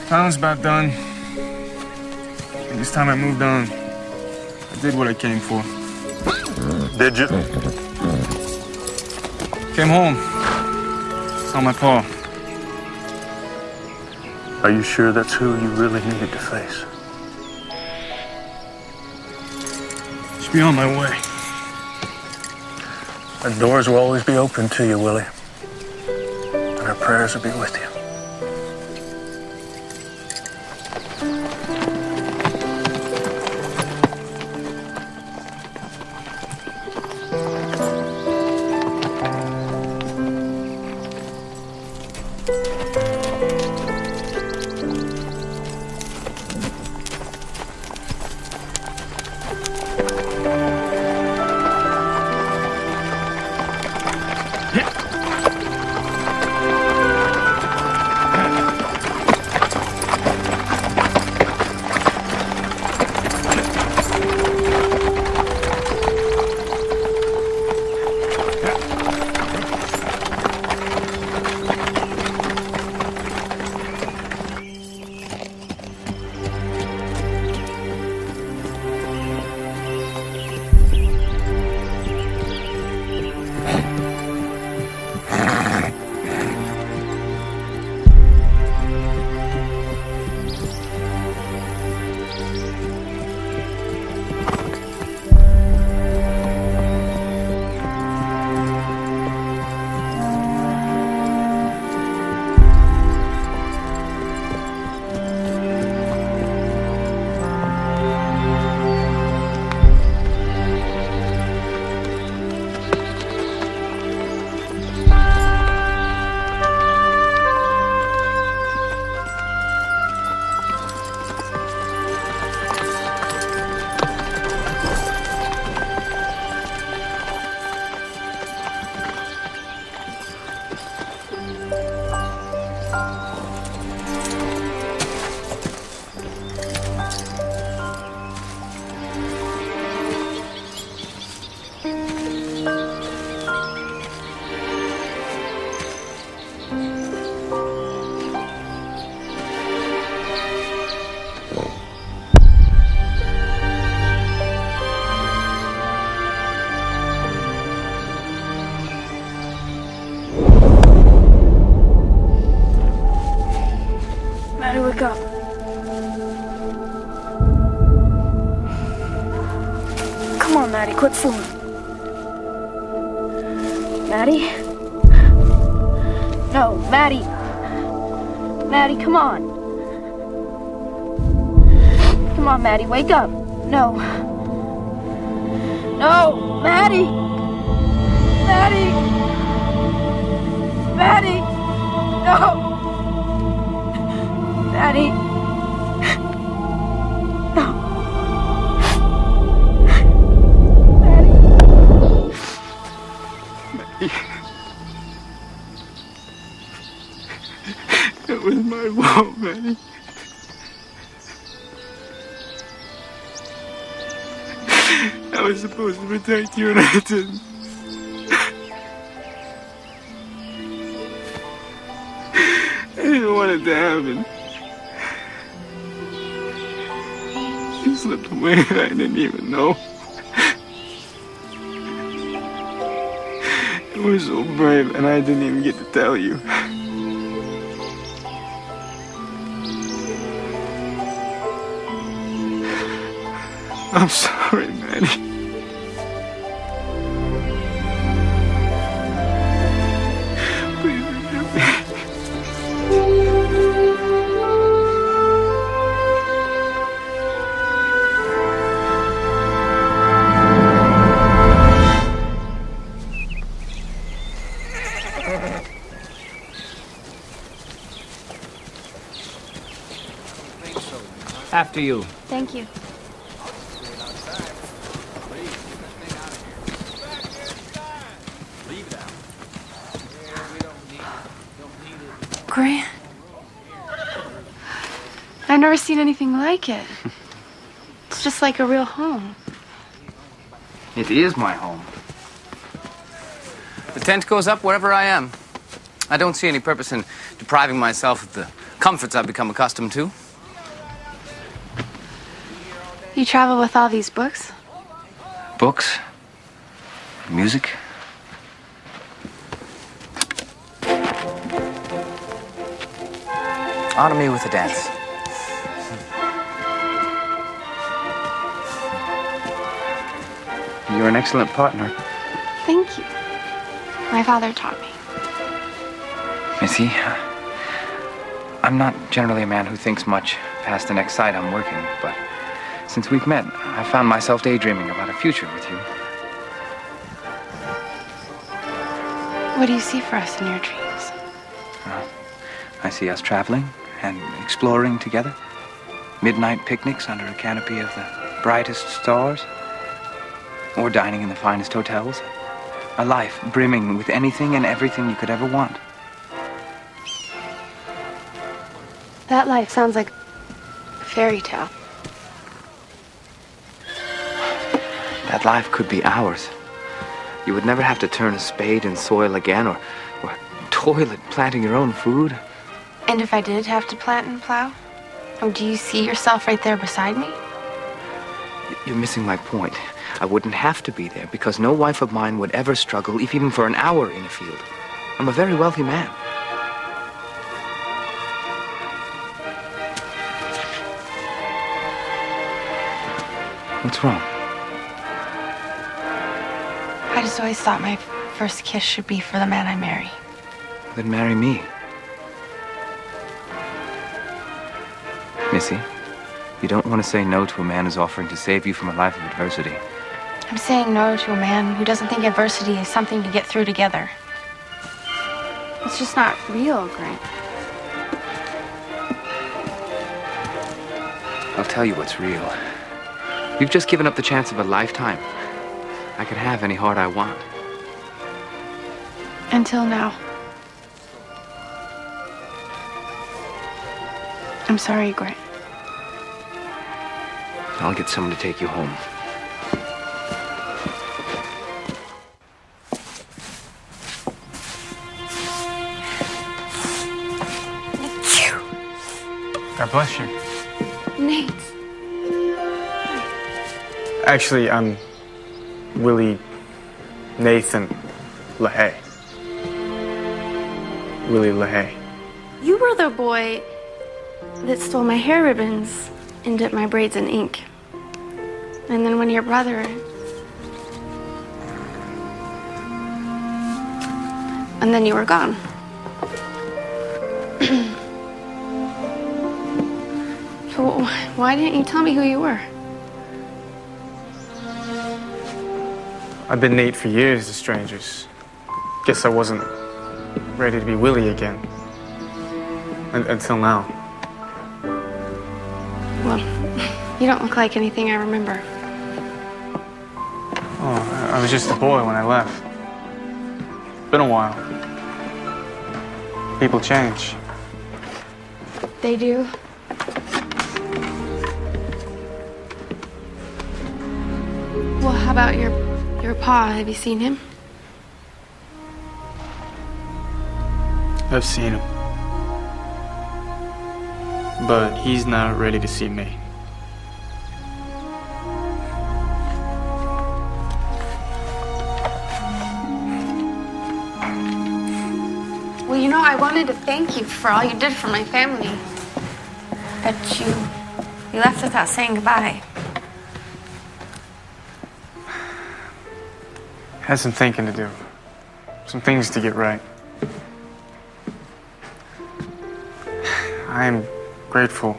Town's about done. And this time I moved on. I did what I came for. Did you? Came home. Saw my pa. Are you sure that's who you really needed to face? Should be on my way. The doors will always be open to you, Willie. And our prayers will be with you. Wake up. Come on, Maddie, quit fooling. Maddie? No, Maddie. Maddie, come on. Come on, Maddie, wake up. No. No, Maddie. Maddie. Maddie. No. Maddie. No. Maddie. It was my fault, Maddie. I was supposed to protect you and I didn't. I didn't want it to happen. You slipped away and I didn't even know. You were so brave and I didn't even get to tell you. I'm sorry, Maddie. Please forgive me. After you. Thank you. Grant. I've never seen anything like it. It's just like a real home. It is my home. The tent goes up wherever I am. I don't see any purpose in depriving myself of the comforts I've become accustomed to. You travel with all these books? Books, music. Honor me with a dance. You're an excellent partner. Thank you. My father taught me. Missy, I'm not generally a man who thinks much past the next site I'm working, but since we've met, I found myself daydreaming about a future with you. What do you see for us in your dreams? I see us traveling and exploring together. Midnight picnics under a canopy of the brightest stars. Or dining in the finest hotels. A life brimming with anything and everything you could ever want. That life sounds like a fairy tale. That life could be ours. You would never have to turn a spade in soil again or toil at planting your own food. And if I did have to plant and plow? Oh, do you see yourself right there beside me? You're missing my point. I wouldn't have to be there because no wife of mine would ever struggle, if even for an hour in a field. I'm a very wealthy man. What's wrong? I just always thought my first kiss should be for the man I marry. Then marry me. Missy, you don't want to say no to a man who's offering to save you from a life of adversity. I'm saying no to a man who doesn't think adversity is something to get through together. It's just not real, Grant. I'll tell you what's real. You've just given up the chance of a lifetime. I could have any heart I want. Until now. I'm sorry, Grant. I'll get someone to take you home. God bless you. Nate. Actually, I'm Willie Nathan LaHaye. Willie LaHaye. You were the boy that stole my hair ribbons and dipped my braids in ink. And then when your brother... And then you were gone. So why didn't you tell me who you were? I've been Nate for years to strangers. Guess I wasn't ready to be Willie again. Until now. Well, you don't look like anything I remember. Oh, I was just a boy when I left. Been a while. People change. They do. Well, how about your pa? Have you seen him? I've seen him. But he's not ready to see me. Well, you know, I wanted to thank you for all you did for my family. But you left without saying goodbye. Had some thinking to do. Some things to get right. I am grateful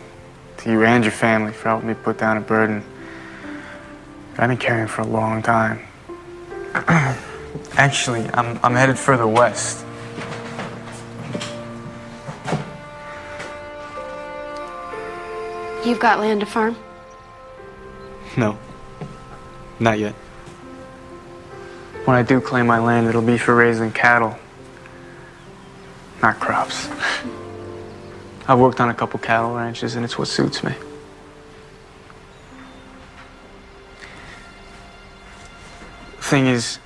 to you and your family for helping me put down a burden that I've been carrying for a long time. Actually, I'm headed further west. You've got land to farm? No, not yet. When I do claim my land, it'll be for raising cattle, not crops. I've worked on a couple cattle ranches, and it's what suits me. The thing is,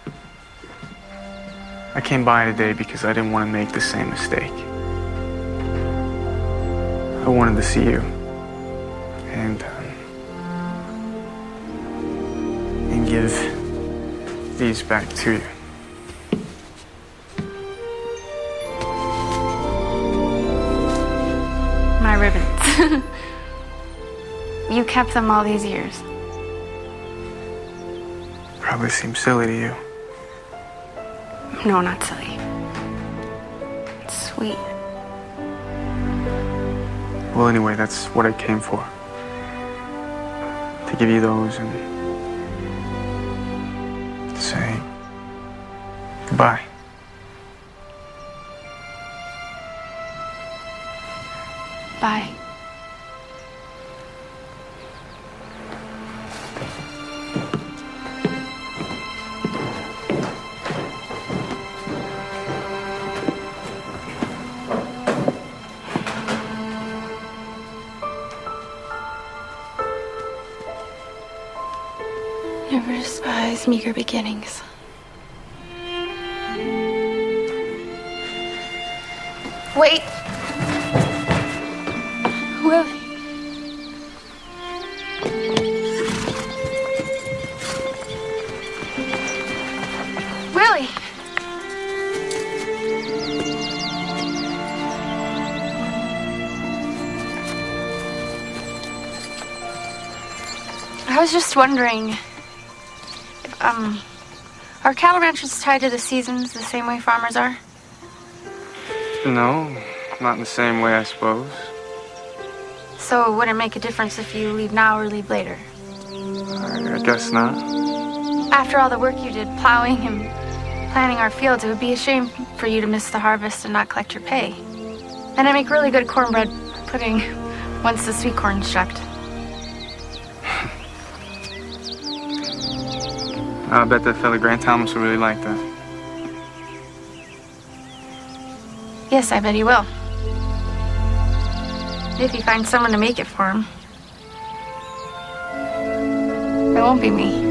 I came by today because I didn't want to make the same mistake. I wanted to see you, and give these back to you. My ribbons. You kept them all these years. Probably seems silly to you. No, not silly. It's sweet. Well, anyway, that's what I came for. To give you those and to say goodbye. Bye. Never despise meager beginnings. Wait. Willie. Willie. I was just wondering if, are cattle ranches tied to the seasons the same way farmers are? No, not in the same way, I suppose. So it wouldn't make a difference if you leave now or leave later? I guess not. After all the work you did plowing and planting our fields, it would be a shame for you to miss the harvest and not collect your pay. And I make really good cornbread pudding once the sweet corn's shucked. I bet that fella Grant Thomas will really like that. Yes, I bet he will. If he finds someone to make it for him. It won't be me.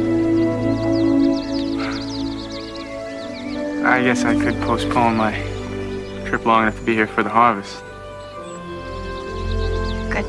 I guess I could postpone my trip long enough to be here for the harvest. Good.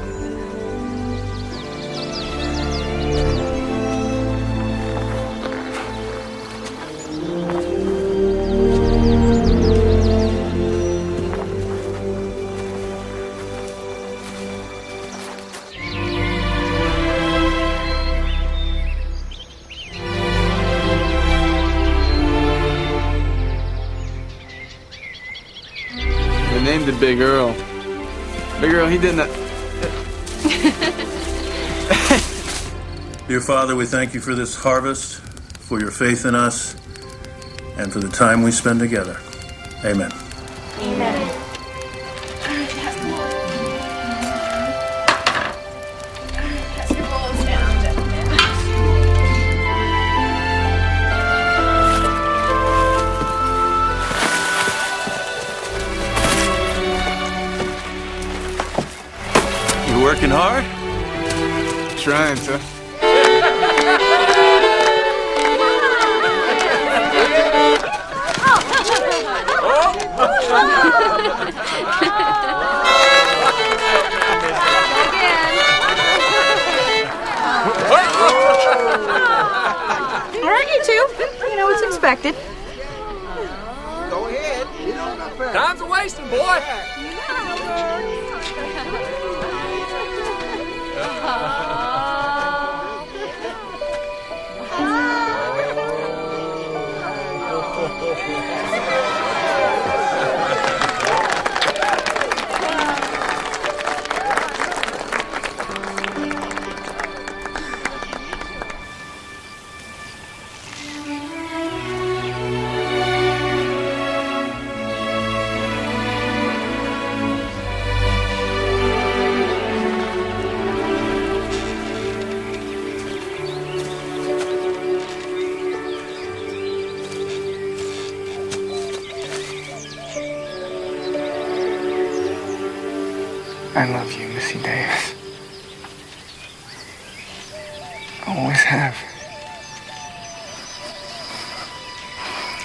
Named it Big Earl. Big Earl, he didn't. Dear Father, we thank you for this harvest, for your faith in us, and for the time we spend together. Amen. Amen. Working hard? Trying to. Aren't you two? You know, it's expected. Go ahead. Time's a wasting, boy. I love you, Missie Davis. Always have.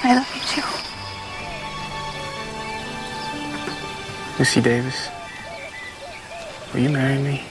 I love you too. Missie Davis, will you marry me?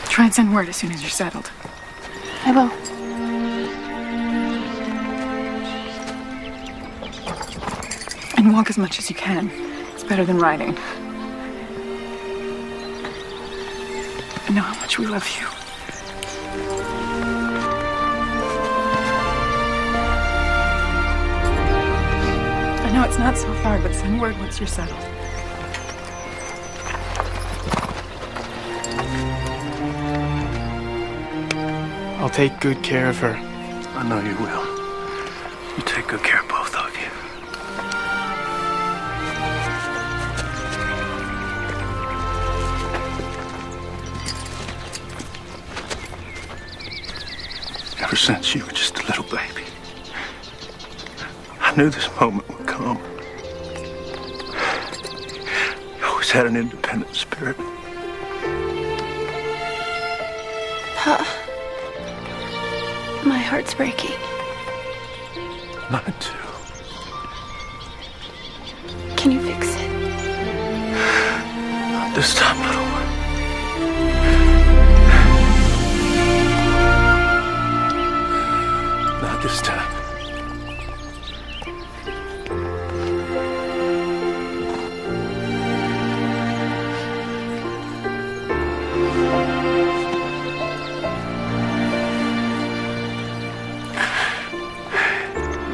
Try and send word as soon as you're settled. I will. And walk as much as you can. It's better than riding. I know how much we love you. I know it's not so far, but send word once you're settled. I'll take good care of her. I know you will. You take good care of both of you. Ever since you were just a little baby, I knew this moment would come. You always had an independent spirit. Pa, my heart's breaking. Mine too. Can you fix it? Not this time, little one. Not this time.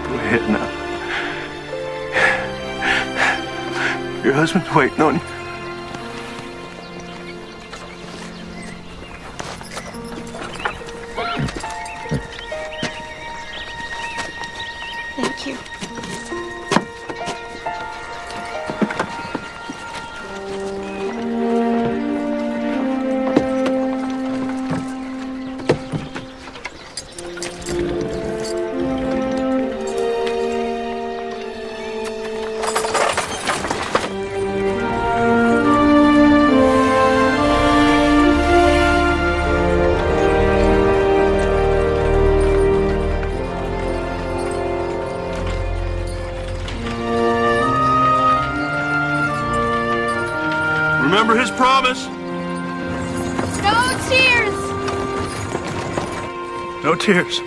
Go ahead now. Your husband's waiting on you. Thank you. Remember his promise? No tears! No tears.